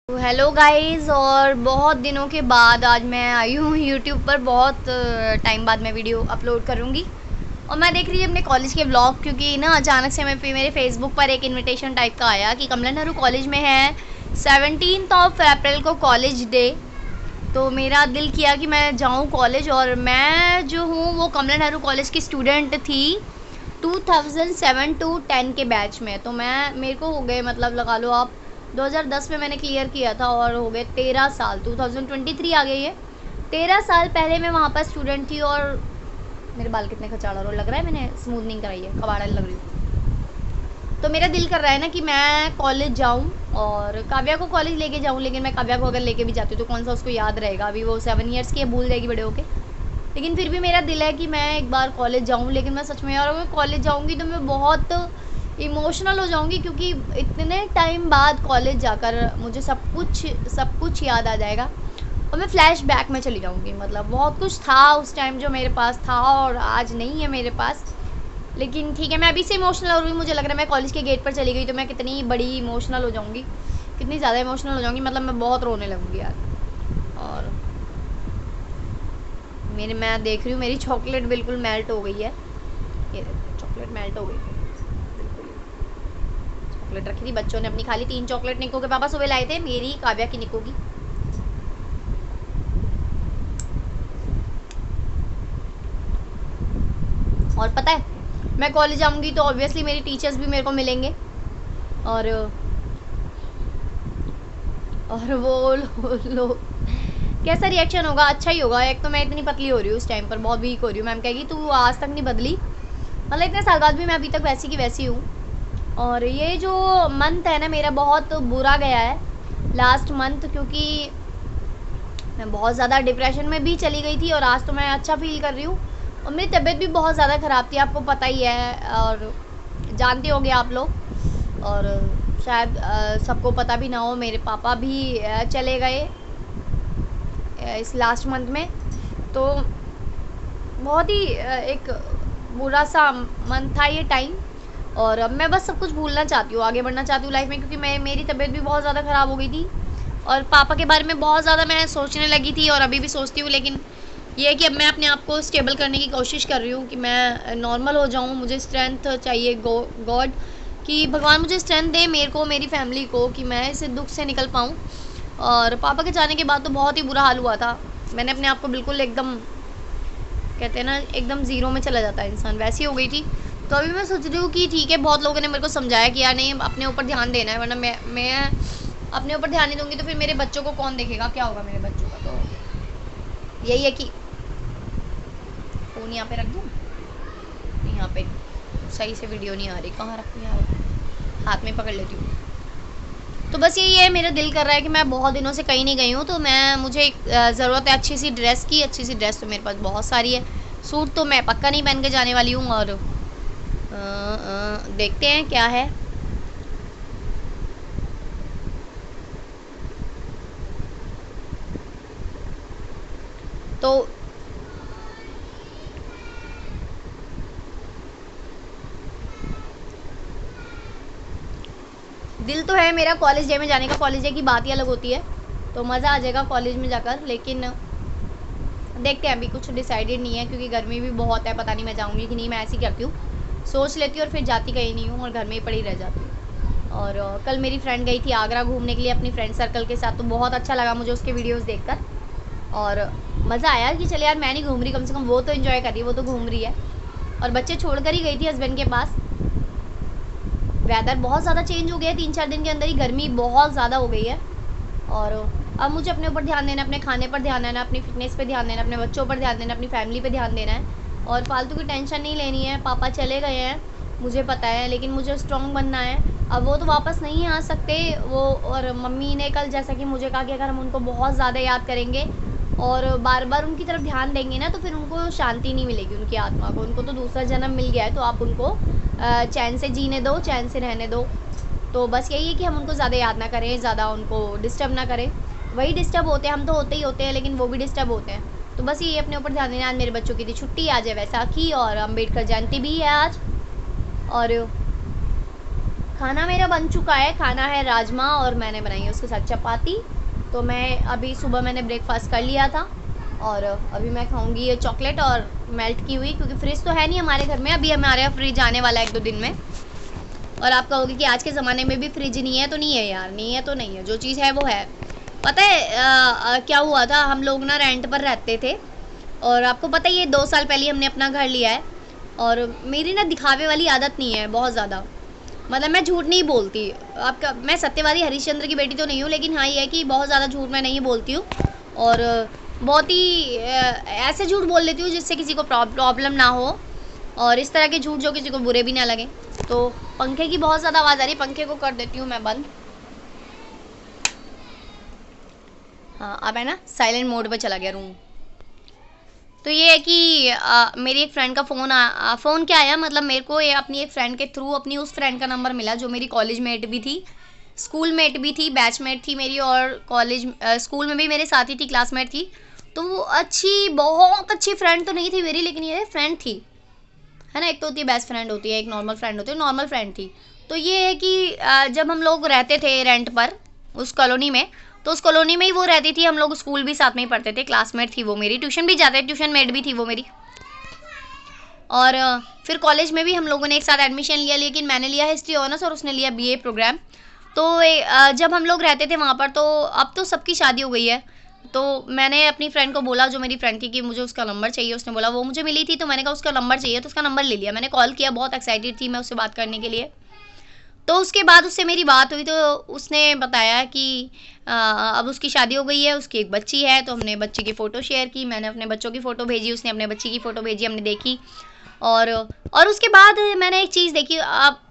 तो hello guys, और बहुत दिनों के बाद आज मैं आई हूँ यूट्यूब पर। बहुत टाइम बाद मैं वीडियो अपलोड करूँगी और मैं देख रही हूँ अपने कॉलेज के व्लॉग, क्योंकि ना अचानक से मेरे फेसबुक पर एक इनविटेशन टाइप का आया कि कमला नेहरू कॉलेज में है 17 अप्रैल को कॉलेज डे। तो मेरा दिल किया कि मैं जाऊँ कॉलेज, और मैं जो हूँ वो कमला नेहरू कॉलेज की स्टूडेंट थी 2007 टू 10 के बैच में। तो मेरे को हो गए, मतलब लगा लो आप, 2010 में मैंने क्लियर किया था और हो गए 13 साल। 2023 आ गई है, 13 साल पहले मैं वहाँ पर स्टूडेंट थी। और मेरे बाल कितने खचाड़ा रो लग रहा है, मैंने स्मूथनिंग कराई है, कबाड़ा लग रही हूँ। तो मेरा दिल कर रहा है ना कि मैं कॉलेज जाऊँ और काव्या को कॉलेज लेके जाऊँ, लेकिन मैं काव्या को अगर लेके भी जाती हूँ तो कौन सा उसको याद रहेगा, अभी वो 7 ईयर्स की है, भूल जाएगी बड़े होके। लेकिन फिर भी मेरा दिल है कि मैं एक बार कॉलेज जाऊँ। लेकिन मैं सच में यार, अगर कॉलेज जाऊँगी तो मैं बहुत इमोशनल हो जाऊँगी, क्योंकि इतने टाइम बाद कॉलेज जाकर मुझे सब कुछ याद आ जाएगा और मैं फ्लैश बैक में चली जाऊँगी। मतलब बहुत कुछ था उस टाइम जो मेरे पास था और आज नहीं है मेरे पास। लेकिन ठीक है, मैं अभी से इमोशनल हो रही हूँ। मुझे लग रहा है मैं कॉलेज के गेट पर चली गई तो मैं कितनी बड़ी इमोशनल हो जाऊँगी, कितनी ज़्यादा इमोशनल हो जाऊँगी, मतलब मैं बहुत रोने लगूँगी यार। और मैं देख रही हूँ मेरी चॉकलेट बिल्कुल मेल्ट हो गई है। ये देखो, चॉकलेट मेल्ट हो गई बिल्कुल। चॉकलेट रखी थी बच्चों ने अपनी, खाली 3 चॉकलेट निको के पापा सुबह लाए थे, मेरी, काव्या की, निको की। और पता है, मैं कॉलेज जाऊँगी तो ऑब्वियसली मेरी टीचर्स भी मेरे को मिलेंगे और वो लोग कैसा रिएक्शन होगा? अच्छा ही होगा। एक तो मैं इतनी पतली हो रही हूँ, उस टाइम पर बहुत वीक हो रही हूँ। मैम कहेगी तू आज तक नहीं बदली, मतलब इतने साल बाद भी मैं अभी तक वैसी की वैसी हूँ। और ये जो मंथ है ना मेरा, बहुत बुरा गया है लास्ट मंथ, क्योंकि मैं बहुत ज़्यादा डिप्रेशन में भी चली गई थी और आज तो मैं अच्छा फील कर रही हूँ। और मेरी तबीयत भी बहुत ज़्यादा ख़राब थी, आपको पता ही है और जानते होंगे आप लोग। और शायद सबको पता भी ना हो, मेरे पापा भी चले गए इस लास्ट मंथ में। तो बहुत ही एक बुरा सा मंथ था ये टाइम। और अब मैं बस सब कुछ भूलना चाहती हूँ, आगे बढ़ना चाहती हूँ लाइफ में, क्योंकि मेरी तबीयत भी बहुत ज़्यादा ख़राब हो गई थी और पापा के बारे में बहुत ज़्यादा मैं सोचने लगी थी और अभी भी सोचती हूँ। लेकिन ये है कि अब मैं अपने आप को स्टेबल करने की कोशिश कर रही हूँ कि मैं नॉर्मल हो जाऊँ। मुझे स्ट्रेंथ चाहिए, गॉड कि भगवान मुझे स्ट्रेंथ दे, मेरे को, मेरी फैमिली को, कि मैं इस दुख से निकल पाऊँ। और पापा के जाने के बाद तो बहुत ही बुरा हाल हुआ था। मैंने अपने आप को बिल्कुल एकदम, कहते हैं ना, एकदम ज़ीरो में चला जाता है इंसान, वैसी हो गई थी। तो अभी मैं सोच रही हूँ कि ठीक है, बहुत लोगों ने मेरे को समझाया कि यार नहीं, अपने ऊपर ध्यान देना है, वरना मैं अपने ऊपर ध्यान नहीं दूँगी तो फिर मेरे बच्चों को कौन देखेगा, क्या होगा मेरे बच्चों का। तो यही है कि फ़ोन यहाँ पे रख दूँ, यहाँ पे सही से वीडियो नहीं आ रही, कहाँ रखूँ, यहाँ हाथ में पकड़ लेती हूँ। तो बस यही है, मेरा दिल कर रहा है कि मैं बहुत दिनों से कहीं नहीं गई हूँ, तो मुझे एक ज़रूरत है अच्छी सी ड्रेस की। अच्छी सी ड्रेस तो मेरे पास बहुत सारी है, सूट तो मैं पक्का नहीं पहन के जाने वाली हूँ। और देखते हैं क्या है। तो दिल तो है मेरा कॉलेज डे में जाने का, कॉलेज डे की बात ही अलग होती है, तो मज़ा आ जाएगा कॉलेज में जाकर। लेकिन देखते हैं, अभी कुछ डिसाइडेड नहीं है, क्योंकि गर्मी भी बहुत है, पता नहीं मैं जाऊँगी कि नहीं। मैं ऐसी करती हूँ, सोच लेती हूँ और फिर जाती कहीं नहीं हूँ और घर में ही पड़ी रह जाती हूँ। और कल मेरी फ्रेंड गई थी आगरा घूमने के लिए अपनी फ्रेंड सर्कल के साथ, तो बहुत अच्छा लगा मुझे उसके वीडियोस देखकर और मज़ा आया कि चले यार, मैं नहीं घूम रही, कम से कम वो तो एंजॉय कर रही है, वो तो घूम रही है। और बच्चे छोड़ कर ही गई थी हस्बैंड के पास। वेदर बहुत ज़्यादा चेंज हो गया है 3-4 दिन के अंदर ही, गर्मी बहुत ज़्यादा हो गई है। और अब मुझे अपने ऊपर ध्यान देना है, अपने खाने पर ध्यान देना है, अपनी फिटनेस पे ध्यान देना है, अपने बच्चों पर ध्यान देना है, अपनी फैमिली पे ध्यान देना है और फालतू की टेंशन नहीं लेनी है। पापा चले गए हैं, मुझे पता है, लेकिन मुझे स्ट्रॉन्ग बनना है। अब वो तो वापस नहीं आ सकते वो, और मम्मी ने कल जैसा कि मुझे कहा कि अगर हम उनको बहुत ज़्यादा याद करेंगे और बार बार उनकी तरफ ध्यान देंगे ना, तो फिर उनको शांति नहीं मिलेगी, उनकी आत्मा को। उनको तो दूसरा जन्म मिल गया है, तो आप उनको चैन से जीने दो, चैन से रहने दो। तो बस यही है कि हम उनको ज़्यादा याद ना करें, ज़्यादा उनको डिस्टर्ब ना करें। वही डिस्टर्ब होते हैं, हम तो होते ही होते हैं, लेकिन वो भी डिस्टर्ब होते हैं। तो बस ये अपने ऊपर ध्यान देना। आज मेरे बच्चों की थी छुट्टी, आज है वैसाखी और अम्बेडकर जयंती भी है आज। और खाना मेरा बन चुका है। खाना है राजमा और मैंने बनाई है उसके साथ चपाती। तो मैं अभी सुबह मैंने ब्रेकफास्ट कर लिया था और अभी मैं खाऊंगी ये चॉकलेट और मेल्ट की हुई, क्योंकि फ्रिज तो है नहीं हमारे घर में, अभी हमारे यहाँ फ्रिज आने वाला है 1-2 दिन में। और आप कहोगे कि आज के ज़माने में भी फ्रिज नहीं है, तो नहीं है यार, नहीं है तो नहीं है, जो चीज़ है वो है। पता है क्या हुआ था, हम लोग ना रेंट पर रहते थे और आपको पता ही है 2 साल पहले हमने अपना घर लिया है। और मेरी ना दिखावे वाली आदत नहीं है बहुत ज़्यादा, मतलब मैं झूठ नहीं बोलती। आपका मैं सत्यवादी हरिश्चंद्र की बेटी तो नहीं हूँ, लेकिन हाँ ये है कि बहुत ज़्यादा झूठ मैं नहीं बोलती हूँ और बहुत ही ऐसे झूठ बोल लेती हूँ जिससे किसी को प्रॉब्लम ना हो, और इस तरह के झूठ जो किसी को बुरे भी ना लगे। तो पंखे की बहुत ज़्यादा आवाज़ आ रही है, पंखे को कर देती हूँ मैं बंद। हाँ अब है ना साइलेंट मोड पे चला गया रूम। तो ये है कि मेरी एक फ्रेंड का फ़ोन क्या आया, मतलब मेरे को ये अपनी एक फ्रेंड के थ्रू अपनी उस फ्रेंड का नंबर मिला जो मेरी कॉलेज मेट भी थी, स्कूल मेट भी थी, बैचमेट थी मेरी, और कॉलेज स्कूल में भी मेरे साथ ही थी, क्लासमेट थी। तो वो अच्छी, बहुत अच्छी फ्रेंड तो नहीं थी मेरी, लेकिन ये फ्रेंड थी, है ना। एक तो होती है बेस्ट फ्रेंड होती है, एक नॉर्मल फ्रेंड होती है, नॉर्मल फ्रेंड थी। तो ये है कि जब हम लोग रहते थे रेंट पर उस कॉलोनी में, तो उस कॉलोनी में ही वो रहती थी, हम लोग स्कूल भी साथ में ही पढ़ते थे, क्लासमेट थी वो मेरी, ट्यूशन भी जाते थे, ट्यूशन मेट भी थी वो मेरी। और फिर कॉलेज में भी हम लोगों ने एक साथ एडमिशन लिया, लेकिन मैंने लिया हिस्ट्री ऑनर्स और उसने लिया बीए प्रोग्राम। तो जब हम लोग रहते थे वहाँ पर, तो अब तो सबकी शादी हो गई है। तो मैंने अपनी फ्रेंड को बोला, जो मेरी फ्रेंड थी, कि मुझे उसका नंबर चाहिए। उसने बोला, वो मुझे मिली थी तो मैंने कहा उसका नंबर चाहिए, तो उसका नंबर ले लिया। मैंने कॉल किया, बहुत एक्साइटेड थी मैं उससे बात करने के लिए। तो उसके बाद उससे मेरी बात हुई, तो उसने बताया कि अब उसकी शादी हो गई है, उसकी एक बच्ची है। तो हमने बच्ची की फ़ोटो शेयर की, मैंने अपने बच्चों की फ़ोटो भेजी, उसने अपने बच्ची की फ़ोटो भेजी, हमने देखी। और उसके बाद मैंने एक चीज़ देखी,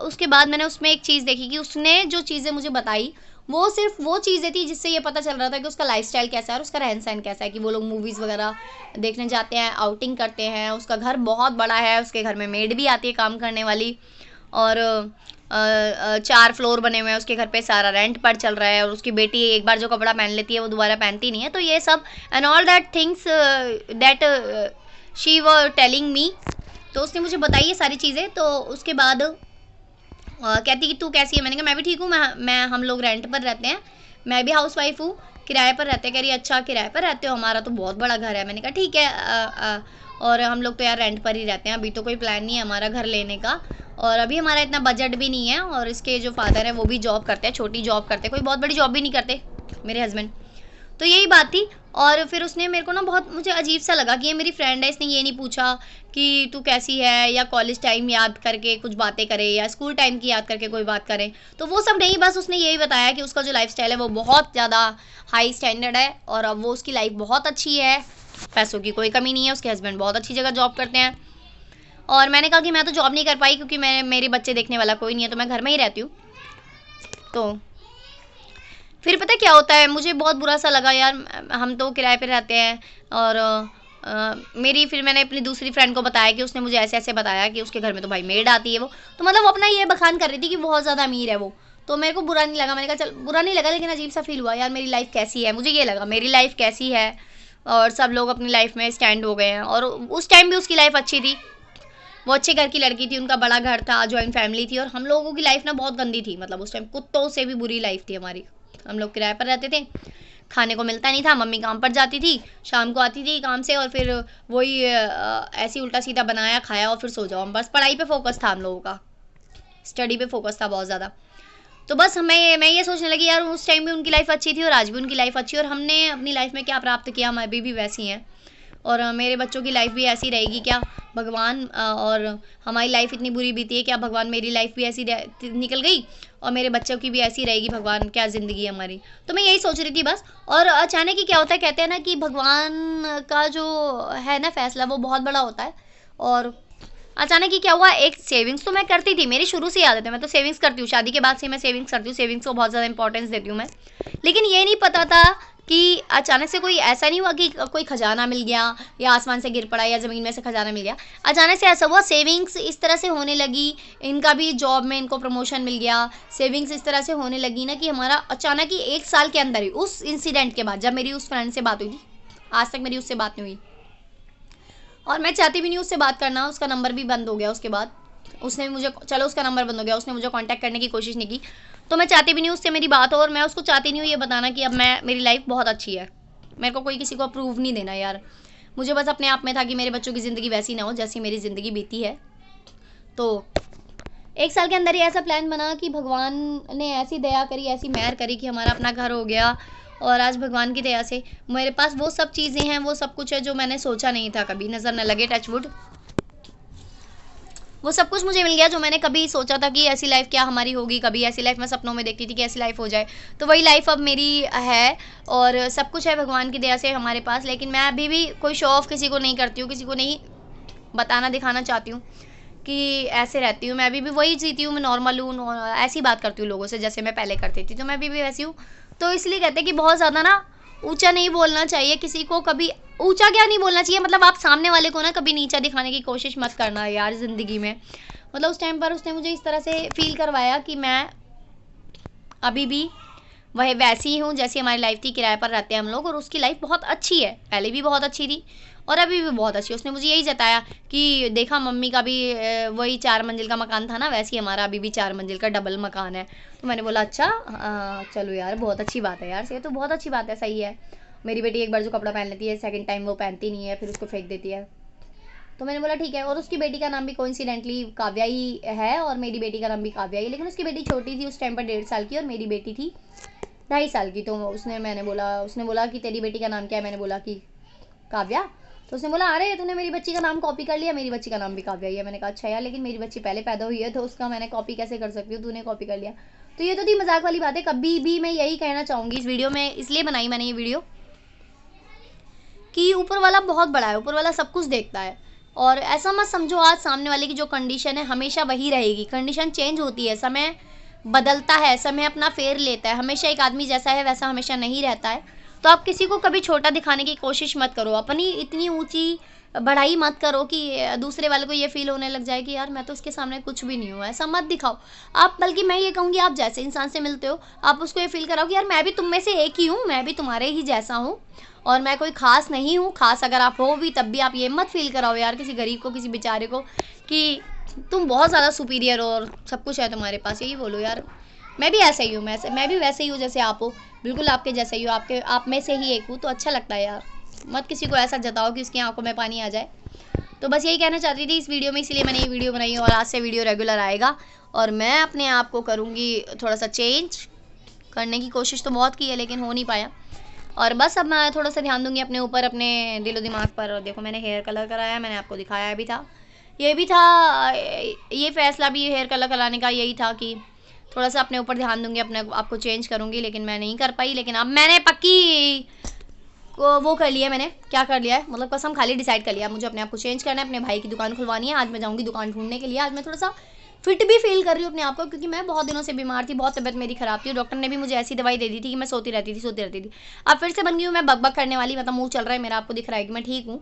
उसके बाद मैंने उसमें एक चीज़ देखी कि उसने जो चीज़ें मुझे बताई, वो सिर्फ वो चीज़ें थी जिससे ये पता चल रहा था कि उसका लाइफस्टाइल कैसा है और उसका रहन सहन कैसा है, कि वो लोग मूवीज़ वगैरह देखने जाते हैं, आउटिंग करते हैं, उसका घर बहुत बड़ा है, उसके घर में मेड भी आती है काम करने वाली, और 4 फ्लोर बने हुए हैं उसके घर पे, सारा रेंट पर चल रहा है, और उसकी बेटी एक बार जो कपड़ा पहन लेती है वो दोबारा पहनती नहीं है। तो ये सब and all that things that she were telling me. तो उसने मुझे बताई ये सारी चीज़ें। तो उसके बाद कहती कि तू कैसी है। मैंने कहा मैं भी ठीक हूँ, मैं हम लोग रेंट पर रहते हैं, मैं भी हाउस वाइफ हूँ, किराए पर रहते हैं। कह रही अच्छा किराए पर रहते हो, हमारा तो बहुत बड़ा घर है। मैंने कहा ठीक है, और हम लोग तो यार रेंट पर ही रहते हैं, अभी तो कोई प्लान नहीं है हमारा घर लेने का, और अभी हमारा इतना बजट भी नहीं है। और इसके जो फादर हैं वो भी जॉब करते हैं, छोटी जॉब करते हैं, कोई बहुत बड़ी जॉब भी नहीं करते मेरे हस्बैंड। तो यही बात थी। और फिर उसने मेरे को ना बहुत, मुझे अजीब सा लगा कि ये मेरी फ्रेंड है, इसने ये नहीं पूछा कि तू कैसी है, या कॉलेज टाइम याद करके कुछ बातें करे, या स्कूल टाइम की याद करके कोई बात करे। तो वो सब नहीं, बस उसने यही बताया कि उसका जो लाइफस्टाइल है वो बहुत ज़्यादा हाई स्टैंडर्ड है, और अब वो उसकी लाइफ बहुत अच्छी है, पैसों की कोई कमी नहीं है, उसके हस्बैंड बहुत अच्छी जगह जॉब करते हैं। और मैंने कहा कि मैं तो जॉब नहीं कर पाई क्योंकि मेरे बच्चे देखने वाला कोई नहीं है, तो मैं घर में ही रहती हूँ। तो फिर पता क्या होता है, मुझे बहुत बुरा सा लगा यार, हम तो किराए पे रहते हैं। और फिर मैंने अपनी दूसरी फ्रेंड को बताया कि उसने मुझे ऐसे ऐसे बताया कि उसके घर में तो भाई मेड आती है वो, तो मतलब वो अपना ये बखान कर रही थी कि बहुत ज़्यादा अमीर है वो। तो मेरे को बुरा नहीं लगा, मैंने कहा चल, बुरा नहीं लगा, लेकिन अजीब सा फील हुआ यार, मेरी लाइफ कैसी है, मुझे ये लगा मेरी लाइफ कैसी है, और सब लोग अपनी लाइफ में स्टैंड हो गए हैं। और उस टाइम भी उसकी लाइफ अच्छी थी, वो अच्छे घर की लड़की थी, उनका बड़ा घर था, जॉइंट फैमिली थी, और हम लोगों की लाइफ ना बहुत गंदी थी, मतलब उस टाइम कुत्तों से भी बुरी लाइफ थी हमारी। हम लोग किराए पर रहते थे, खाने को मिलता नहीं था, मम्मी काम पर जाती थी, शाम को आती थी काम से, और फिर वही ऐसी उल्टा सीधा बनाया खाया और फिर सो जाओ। बस पढ़ाई पे फोकस था हम लोगों का, स्टडी पे फोकस था बहुत ज़्यादा। तो बस मैं ये सोचने लगी यार, उस टाइम भी उनकी लाइफ अच्छी थी और आज भी उनकी लाइफ अच्छी है, और हमने अपनी लाइफ में क्या प्राप्त किया, हम अभी भी वैसी हैं, और मेरे बच्चों की लाइफ भी ऐसी रहेगी क्या भगवान, और हमारी लाइफ इतनी बुरी बीती है क्या भगवान, मेरी लाइफ भी ऐसी निकल गई और मेरे बच्चों की भी ऐसी रहेगी भगवान, क्या ज़िंदगी है हमारी। तो मैं यही सोच रही थी बस। और अचानक ही क्या होता है, कहते हैं ना कि भगवान का जो है ना फैसला वो बहुत बड़ा होता है। और अचानक ही क्या हुआ, एक सेविंग्स तो मैं करती थी, मेरी शुरू से आदत है, मैं तो सेविंग्स करती हूँ, शादी के बाद से मैं सेविंग्स करती हूँ, सेविंग्स को बहुत ज़्यादा इंपॉर्टेंस देती हूँ मैं। लेकिन ये नहीं पता था कि अचानक से कोई ऐसा नहीं हुआ कि कोई खजाना मिल गया, या आसमान से गिर पड़ा, या ज़मीन में से खजाना मिल गया। अचानक से ऐसा हुआ, सेविंग्स इस तरह से होने लगी, इनका भी जॉब में इनको प्रमोशन मिल गया, सेविंग्स इस तरह से होने लगी ना कि हमारा अचानक ही 1 साल के अंदर ही, उस इंसिडेंट के बाद, जब मेरी उस फ्रेंड से बात हुई थी, आज तक मेरी उससे बात नहीं हुई, और मैं चाहती भी नहीं उससे बात करना, उसका नंबर भी बंद हो गया उसके बाद। उसने मुझे, चलो उसका नंबर बंद हो गया, उसने मुझे कांटेक्ट करने की कोशिश नहीं की, तो मैं चाहती भी नहीं उससे मेरी बात हो, और मैं उसको चाहती नहीं हूँ ये बताना कि अब मेरी लाइफ बहुत अच्छी है। मेरे को कोई किसी को अप्रूव नहीं देना यार, मुझे बस अपने आप में था कि मेरे बच्चों की ज़िंदगी वैसी ना हो जैसी मेरी ज़िंदगी बीती है। तो 1 साल के अंदर ही ऐसा प्लान बना कि भगवान ने ऐसी दया करी, ऐसी मेहर करी कि हमारा अपना घर हो गया, और आज भगवान की दया से मेरे पास वो सब चीज़ें हैं, वो सब कुछ है जो मैंने सोचा नहीं था कभी, नज़र न लगे, टच वुड, वो सब कुछ मुझे मिल गया जो मैंने कभी सोचा था कि ऐसी लाइफ क्या हमारी होगी, कभी ऐसी लाइफ मैं सपनों में देखती थी कि ऐसी लाइफ हो जाए, तो वही लाइफ अब मेरी है, और सब कुछ है भगवान की दया से हमारे पास। लेकिन मैं अभी भी कोई शो ऑफ किसी को नहीं करती हूँ, किसी को नहीं बताना दिखाना चाहती हूँ कि ऐसे रहती हूँ। मैं अभी भी वही जीती हूँ, मैं नॉर्मल हूँ, ऐसी बात करती हूँ लोगों से जैसे मैं पहले करती थी, तो मैं अभी भी वैसी हूँ। तो इसलिए कहते हैं कि बहुत ज़्यादा ना ऊंचा नहीं बोलना चाहिए किसी को, कभी ऊंचा क्या नहीं बोलना चाहिए, मतलब आप सामने वाले को ना कभी नीचा दिखाने की कोशिश मत करना यार ज़िंदगी में। मतलब उस टाइम पर उसने मुझे इस तरह से फील करवाया कि मैं अभी भी वह वैसी ही हूँ जैसी हमारी लाइफ थी, किराए पर रहते हैं हम लोग, और उसकी लाइफ बहुत अच्छी है, पहले भी बहुत अच्छी थी और अभी भी बहुत अच्छी है। उसने मुझे यही जताया कि देखा मम्मी का भी वही 4 मंजिल का मकान था ना, वैसे ही हमारा अभी भी 4 मंजिल का डबल मकान है। तो मैंने बोला अच्छा, चलो यार बहुत अच्छी बात है यार, ये तो बहुत अच्छी बात है, सही है। मेरी बेटी एक बार जो कपड़ा पहन लेती है, सेकंड टाइम वो पहनती नहीं है, फिर उसको फेंक देती है। तो मैंने बोला ठीक है। और उसकी बेटी का नाम भी कोइंसिडेंटली काव्या ही है, और मेरी बेटी का नाम भी काव्या ही, लेकिन उसकी बेटी छोटी थी उस टाइम पर, 1.5 साल की, और मेरी बेटी थी 2.5 साल की। तो उसने बोला कि तेरी बेटी का नाम क्या है, मैंने बोला कि काव्या। तो उसने बोला अरे तूने मेरी बच्ची का नाम कॉपी कर लिया, मेरी बच्ची का नाम भी काव्या ही है। मैंने कहा अच्छा यार, लेकिन मेरी बच्ची पहले पैदा हुई है तो उसका मैंने कॉपी कैसे कर सकती हूँ, तूने कॉपी कर लिया। तो ये तो थी मजाक वाली बात है। कभी भी मैं यही कहना चाहूँगी इस वीडियो में, इसलिए बनाई मैंने ये वीडियो कि ऊपर वाला बहुत बड़ा है, ऊपर वाला सब कुछ देखता है। और ऐसा मत समझो आज सामने वाले की जो कंडीशन है हमेशा वही रहेगी, कंडीशन चेंज होती है, समय बदलता है, समय अपना फेर लेता है, हमेशा एक आदमी जैसा है वैसा हमेशा नहीं रहता है। तो आप किसी को कभी छोटा दिखाने की कोशिश मत करो, अपनी इतनी ऊंची बढ़ाई मत करो कि दूसरे वाले को ये फील होने लग जाए कि यार मैं तो उसके सामने कुछ भी नहीं हूँ, ऐसा मत दिखाओ आप। बल्कि मैं ये कहूँगी आप जैसे इंसान से मिलते हो आप उसको ये फील कराओ कि यार मैं भी तुम में से एक ही हूँ, मैं भी तुम्हारे ही जैसा हूँ, और मैं कोई खास नहीं हूँ। खास अगर आप हो भी तब भी आप ये मत फील कराओ यार किसी गरीब को, किसी बेचारे को, कि तुम बहुत ज़्यादा सुपीरियर हो और सब कुछ है तुम्हारे पास। यही बोलो यार मैं भी ऐसा ही हूँ, मैं भी वैसे ही हूँ जैसे आप हो, बिल्कुल आपके जैसे ही हो, आप में से ही एक हूँ। तो अच्छा लगता है यार, मत किसी को ऐसा जताओ कि उसकी आंखों में पानी आ जाए। तो बस यही कहना चाहती थी इस वीडियो में, इसीलिए मैंने ये वीडियो बनाई है, और आज से वीडियो रेगुलर आएगा। और मैं अपने आप को करूँगी थोड़ा सा चेंज, करने की कोशिश तो बहुत की है लेकिन हो नहीं पाया। और बस अब मैं थोड़ा सा ध्यान दूंगी अपने ऊपर, अपने दिलो दिमाग पर। और देखो मैंने हेयर कलर कराया, मैंने आपको दिखाया भी था, ये भी था, ये फैसला भी हेयर कलर कराने का यही था कि थोड़ा सा अपने ऊपर ध्यान दूंगी, अपने आपको चेंज करूंगी। लेकिन मैं नहीं कर पाई, लेकिन अब मैंने पक्की को वो कर लिया, मैंने क्या कर लिया है, मतलब कसम खाली डिसाइड कर लिया मुझे अपने आप को चेंज करना है, अपने भाई की दुकान खुलवानी है। आज मैं जाऊँगी दुकान ढूंढने के लिए। आज मैं थोड़ा सा फिट भी फील कर रही हूँ अपने आप को, क्योंकि मैं बहुत दिनों से बीमार थी, बहुत तबियत मेरी खराब थी। डॉक्टर ने भी मुझे ऐसी दवाई दे दी थी कि मैं सोती रहती थी। अब फिर से बन गई हूँ मैं बक करने वाली, मतलब मुंह चल रहा है मेरा, आपको दिख रहा है कि मैं ठीक हूँ,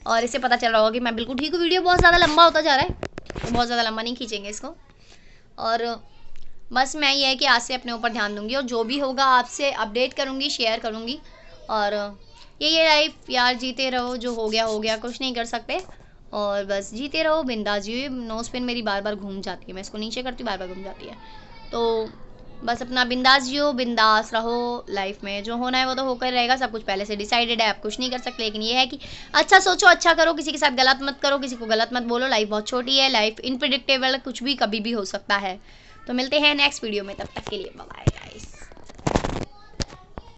और इससे पता चल रहा होगा कि मैं बिल्कुल ठीक हूँ। वीडियो बहुत ज़्यादा लंबा होता जा रहा है, तो बहुत ज़्यादा लंबा नहीं खींचेंगे इसको। और बस मैं ये है कि आज से अपने ऊपर ध्यान दूंगी, और जो भी होगा आपसे अपडेट करूँगी, शेयर करूँगी। और ये लाइफ यार जीते रहो, जो हो गया कुछ नहीं कर सकते, और बस जीते रहो बिंदास जियो। नोज पिन मेरी बार बार घूम जाती है, मैं इसको नीचे करती हूँ बार बार घूम जाती है। तो बस अपना बिंदास जियो, बिंदास रहो। लाइफ में जो होना है वो तो होकर रहेगा, सब कुछ पहले से डिसाइडेड है, आप कुछ नहीं कर सकते। लेकिन ये है कि अच्छा सोचो, अच्छा करो, किसी के साथ गलत मत करो, किसी को गलत मत बोलो। लाइफ बहुत छोटी है, लाइफ इनप्रेडिक्टेबल, कुछ भी कभी भी हो सकता है। तो मिलते हैं नेक्स्ट वीडियो में, तब तक के लिए बाय बाय।